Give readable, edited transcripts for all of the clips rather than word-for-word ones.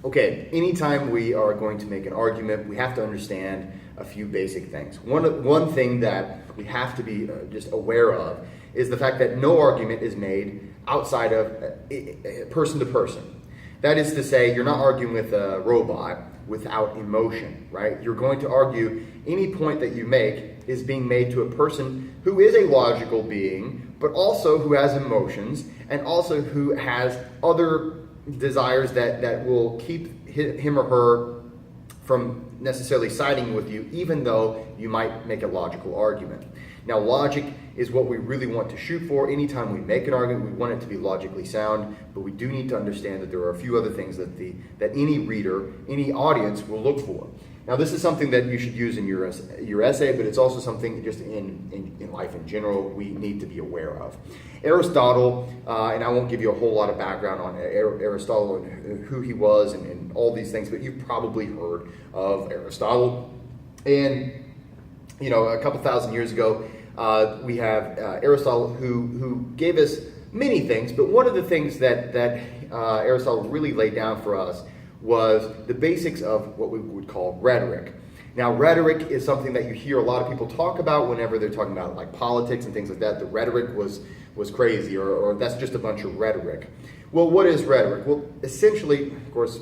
Okay, anytime we are going to make an argument, we have to understand a few basic things. One thing that we have to be just aware of is the fact that no argument is made outside of person to person. That is to say, you're not arguing with a robot without emotion, right? You're going to argue any point that you make is being made to a person who is a logical being, but also who has emotions and also who has other desires that will keep him or her from necessarily siding with you, even though you might make a logical argument. Now, logic is what we really want to shoot for. Anytime we make an argument, we want it to be logically sound, but we do need to understand that there are a few other things that any reader, any audience will look for. Now, this is something that you should use in your essay, but it's also something just in life in general we need to be aware of. Aristotle, and I won't give you a whole lot of background on Aristotle and who he was and all these things, but you've probably heard of Aristotle. And, a couple thousand years ago, we have Aristole who gave us many things, but one of the things that Aristotle really laid down for us was the basics of what we would call rhetoric. Now, rhetoric is something that you hear a lot of people talk about whenever they're talking about like politics and things like that. The rhetoric was crazy, or that's just a bunch of rhetoric. Well, what is rhetoric? Well, essentially, of course,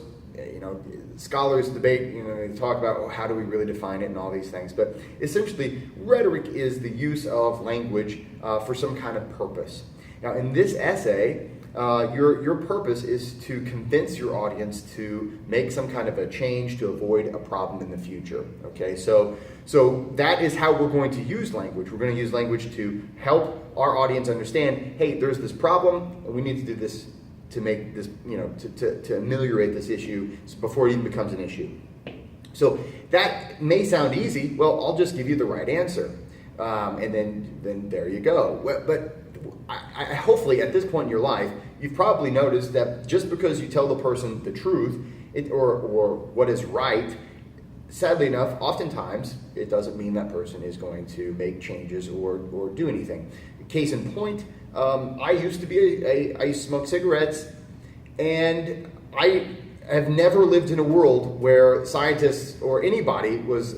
scholars debate, they talk about how do we really define it and all these things. But essentially, rhetoric is the use of language for some kind of purpose. Now, in this essay, your purpose is to convince your audience to make some kind of a change to avoid a problem in the future. Okay, so that is how we're going to use language. We're going to use language to help our audience understand, hey, there's this problem, and we need to do this to make this, to ameliorate this issue before it even becomes an issue. So that may sound easy. Well, I'll just give you the right answer, and then there you go. But I hopefully at this point in your life, you've probably noticed that just because you tell the person the truth or what is right, sadly enough, oftentimes it doesn't mean that person is going to make changes or do anything. Case in point, I used to smoke cigarettes, and I have never lived in a world where scientists or anybody was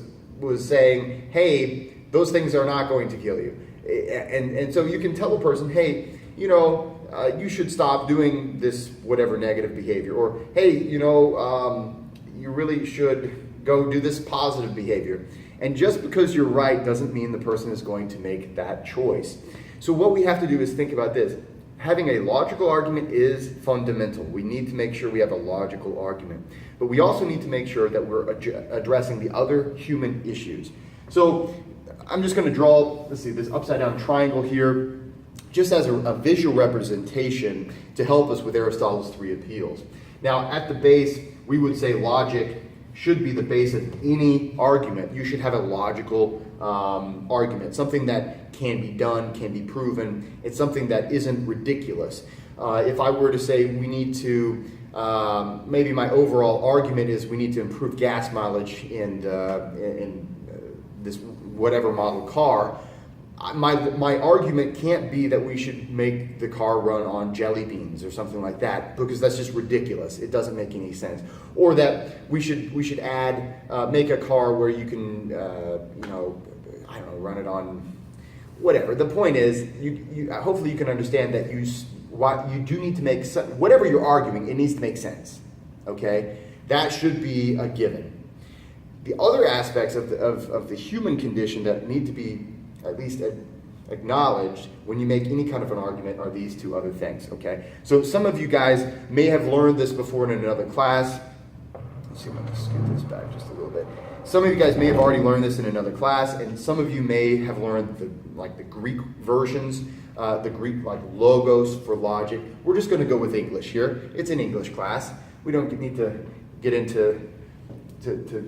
saying, hey, those things are not going to kill you. And so you can tell a person, hey, you should stop doing this whatever negative behavior, or hey, you really should go do this positive behavior. And just because you're right doesn't mean the person is going to make that choice. So what we have to do is think about this. Having a logical argument is fundamental. We need to make sure we have a logical argument. But we also need to make sure that we're addressing the other human issues. So I'm just going to draw, let's see, this upside down triangle here, just as a visual representation to help us with Aristotle's three appeals. Now, at the base, we would say logic should be the base of any argument. You should have a logical argument, something that can be done, can be proven. It's something that isn't ridiculous. If I were to say we need to, maybe my overall argument is we need to improve gas mileage in this whatever model car, my argument can't be that we should make the car run on jelly beans or something like that, because that's just ridiculous. It doesn't make any sense. Or that we should add make a car where you can run it on whatever. The point is, you hopefully you can understand that you do need to make whatever you're arguing, it needs to make sense. Okay, that should be a given. The other aspects of the human condition that need to be at least acknowledged when you make any kind of an argument are these two other things, okay? So some of you guys may have learned this before in another class. Let's see if I can scoot this back just a little bit. Some of you guys may have already learned this in another class, and some of you may have learned the Greek versions, the Greek logos for logic. We're just going to go with English here. It's an English class. We don't need to get into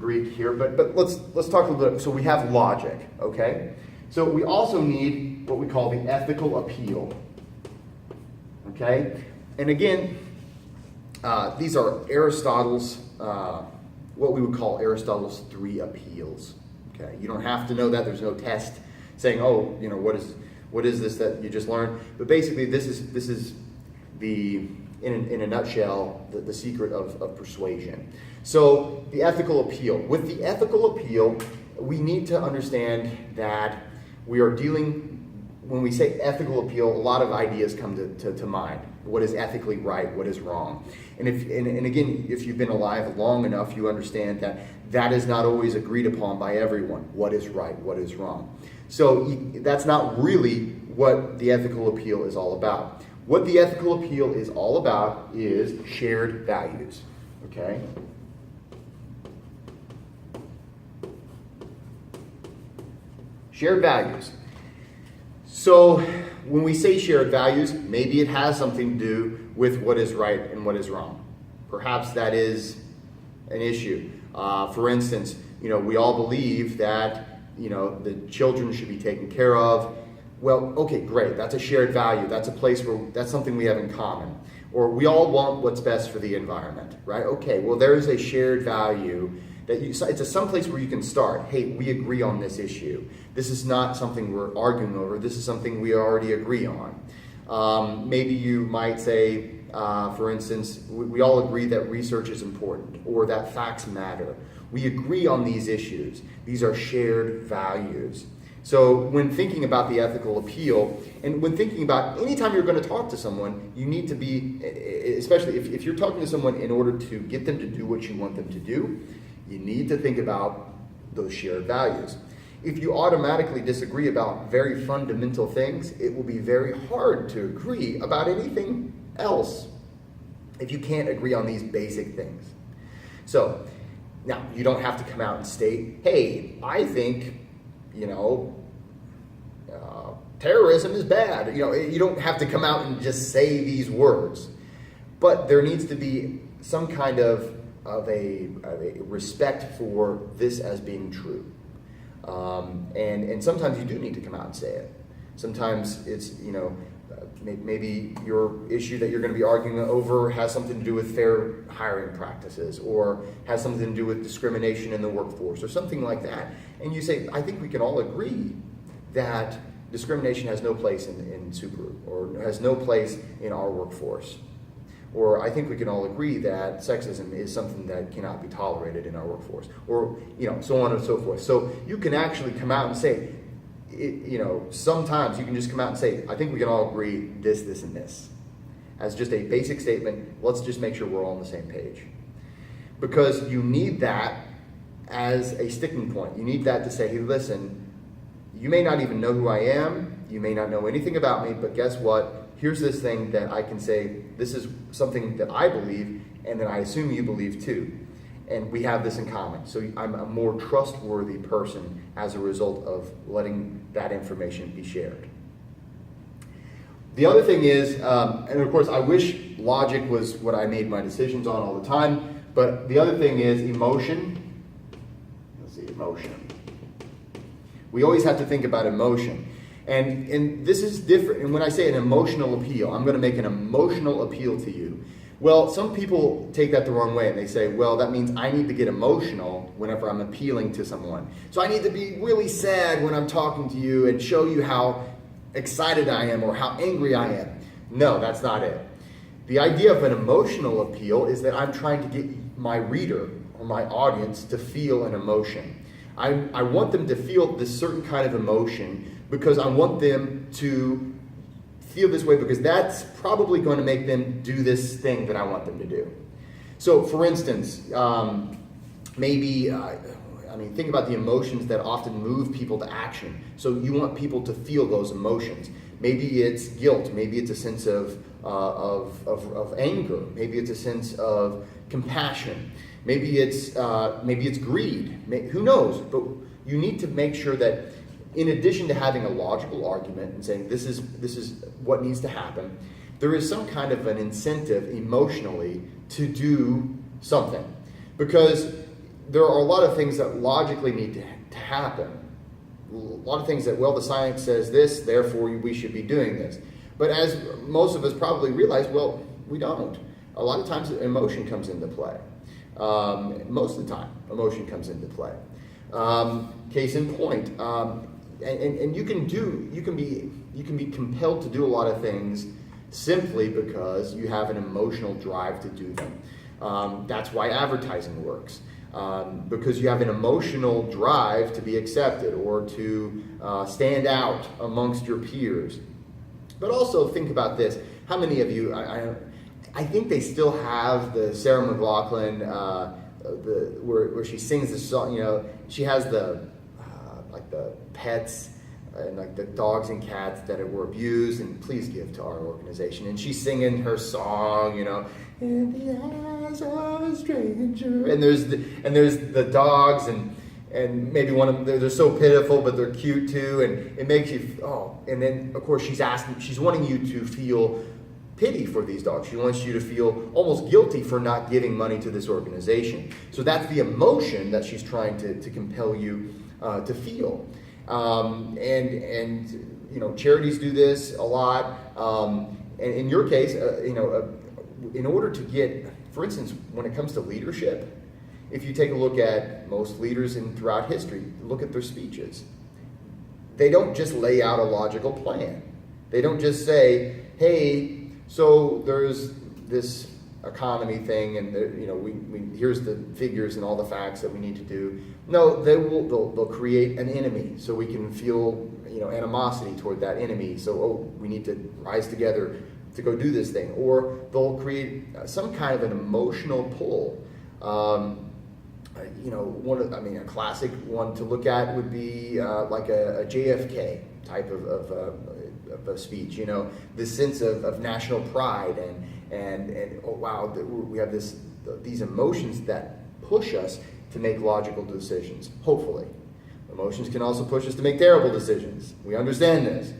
Greek here, but let's talk a little bit. So we have logic, okay? So we also need what we call the ethical appeal, okay? And again, these are Aristotle's, what we would call Aristotle's three appeals, okay? You don't have to know that. There's no test saying, what is this that you just learned? But basically, this is the in a nutshell, the secret of persuasion. So the ethical appeal. With the ethical appeal, we need to understand that we are dealing, when we say ethical appeal, a lot of ideas come to mind. What is ethically right? What is wrong? And again, if you've been alive long enough, you understand that that is not always agreed upon by everyone. What is right? What is wrong? So that's not really what the ethical appeal is all about. What the ethical appeal is all about is shared values. Okay? Shared values. So when we say shared values, maybe it has something to do with what is right and what is wrong. Perhaps that is an issue. For instance, we all believe that, the children should be taken care of. Well, okay, great. That's a shared value. That's a place where that's something we have in common. Or we all want what's best for the environment, right? Okay, well, there is a shared value that it's some place where you can start. Hey, we agree on this issue. This is not something we're arguing over. This is something we already agree on. Maybe you might say, for instance, we all agree that research is important or that facts matter. We agree on these issues. These are shared values. So when thinking about the ethical appeal, and when thinking about anytime you're going to talk to someone, you need to be, especially if you're talking to someone in order to get them to do what you want them to do, you need to think about those shared values. If you automatically disagree about very fundamental things, it will be very hard to agree about anything else if you can't agree on these basic things. So now you don't have to come out and state, hey, I think, terrorism is bad. You don't have to come out and just say these words. But there needs to be some kind of a respect for this as being true. And sometimes you do need to come out and say it. Sometimes it's, maybe your issue that you're going to be arguing over has something to do with fair hiring practices or has something to do with discrimination in the workforce or something like that. And you say, I think we can all agree that discrimination has no place in Subaru or has no place in our workforce. Or I think we can all agree that sexism is something that cannot be tolerated in our workforce, or so on and so forth. So you can actually come out and say, sometimes you can just come out and say, I think we can all agree this, this, and this. As just a basic statement, let's just make sure we're all on the same page. Because you need that as a sticking point. You need that to say, hey, listen, you may not even know who I am, you may not know anything about me, but guess what? Here's this thing that I can say, this is something that I believe, and that I assume you believe too. And we have this in common. So I'm a more trustworthy person as a result of letting that information be shared. The other thing is, and of course I wish logic was what I made my decisions on all the time, but the other thing is emotion. Let's see, emotion. We always have to think about emotion. And this is different. And when I say an emotional appeal, I'm going to make an emotional appeal to you. Well, some people take that the wrong way and they say, well, that means I need to get emotional whenever I'm appealing to someone. So I need to be really sad when I'm talking to you and show you how excited I am or how angry I am. No, that's not it. The idea of an emotional appeal is that I'm trying to get my reader or my audience to feel an emotion. I want them to feel this certain kind of emotion because I want them to feel this way because that's probably going to make them do this thing that I want them to do. So for instance, maybe, think about the emotions that often move people to action. So you want people to feel those emotions. Maybe it's guilt, maybe it's a sense of anger, maybe it's a sense of compassion, maybe it's greed, who knows? But you need to make sure that in addition to having a logical argument and saying this is what needs to happen, there is some kind of an incentive emotionally to do something. Because there are a lot of things that logically need to happen. A lot of things that, well, the science says this, therefore we should be doing this. But as most of us probably realize, well, we don't. A lot of times emotion comes into play. Most of the time, emotion comes into play. Case in point, and you can be compelled to do a lot of things simply because you have an emotional drive to do them. That's why advertising works. Because you have an emotional drive to be accepted or to stand out amongst your peers. But also think about this. How many of you, I think they still have the Sarah McLachlan, where she sings the song, she has the pets and like the dogs and cats that were abused, and please give to our organization. And she's singing her song, in the eyes of a stranger. And there's the dogs, and maybe one of them, they're so pitiful, but they're cute too, and it makes you, and then of course she's wanting you to feel pity for these dogs. She wants you to feel almost guilty for not giving money to this organization. So that's the emotion that she's trying to compel you to feel. And charities do this a lot. And in your case, in order to get, for instance, when it comes to leadership, if you take a look at most leaders throughout history, look at their speeches. They don't just lay out a logical plan. They don't just say, hey, so there's this economy thing, and here's the figures and all the facts that we need to do. No, they'll create an enemy, so we can feel animosity toward that enemy. So we need to rise together to go do this thing, or they'll create some kind of an emotional pull. A classic one to look at would be like a JFK type of a speech. This sense of national pride and oh wow, we have these emotions that push us to make logical decisions. Hopefully, emotions can also push us to make terrible decisions. We understand this,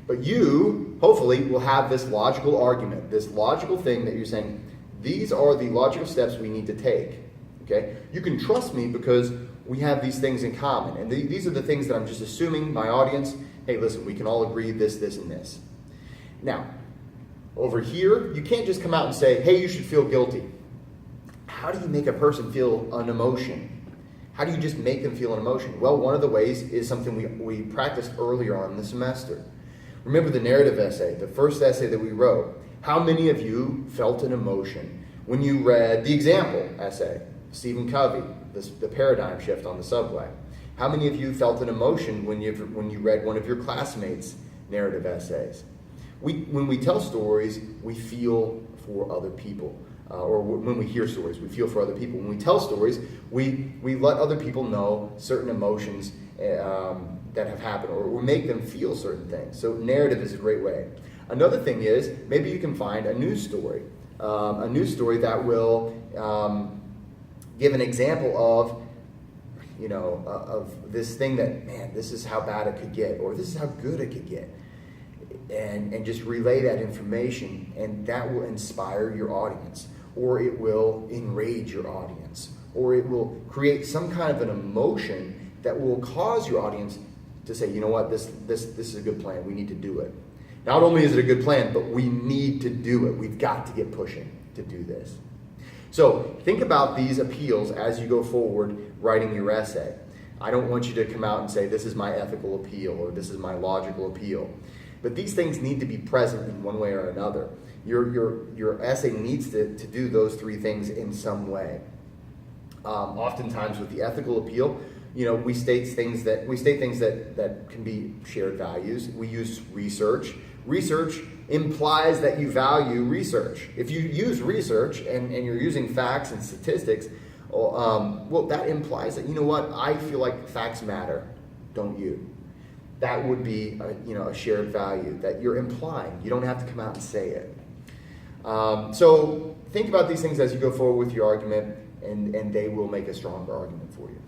but you hopefully will have this logical argument, this logical thing that you're saying. These are the logical steps we need to take. Okay, you can trust me because we have these things in common, and these are the things that I'm just assuming my audience. Hey, listen, we can all agree this, and this. Now, over here, you can't just come out and say, hey, you should feel guilty. How do you make a person feel an emotion? How do you just make them feel an emotion? Well, one of the ways is something we practiced earlier on in the semester. Remember the narrative essay, the first essay that we wrote. How many of you felt an emotion when you read the example essay, Stephen Covey, the paradigm shift on the subway? How many of you felt an emotion when you read one of your classmates' narrative essays? When we tell stories, we feel for other people. Or when we hear stories, we feel for other people. When we tell stories, we let other people know certain emotions that have happened, or we make them feel certain things. So narrative is a great way. Another thing is, maybe you can find a news story that will give an example of this thing that, man, this is how bad it could get, or this is how good it could get. And just relay that information, and that will inspire your audience, or it will enrage your audience, or it will create some kind of an emotion that will cause your audience to say, you know what, this is a good plan, we need to do it. Not only is it a good plan, but we need to do it. We've got to get pushing to do this. So think about these appeals as you go forward writing your essay. I don't want you to come out and say, this is my ethical appeal, or this is my logical appeal. But these things need to be present in one way or another. Your essay needs to do those three things in some way. Oftentimes with the ethical appeal, we state things that can be shared values. We use research. Research implies that you value research. If you use research and you're using facts and statistics, well, that implies that, I feel like facts matter, don't you? That would be a shared value that you're implying. You don't have to come out and say it. So think about these things as you go forward with your argument, and they will make a stronger argument for you.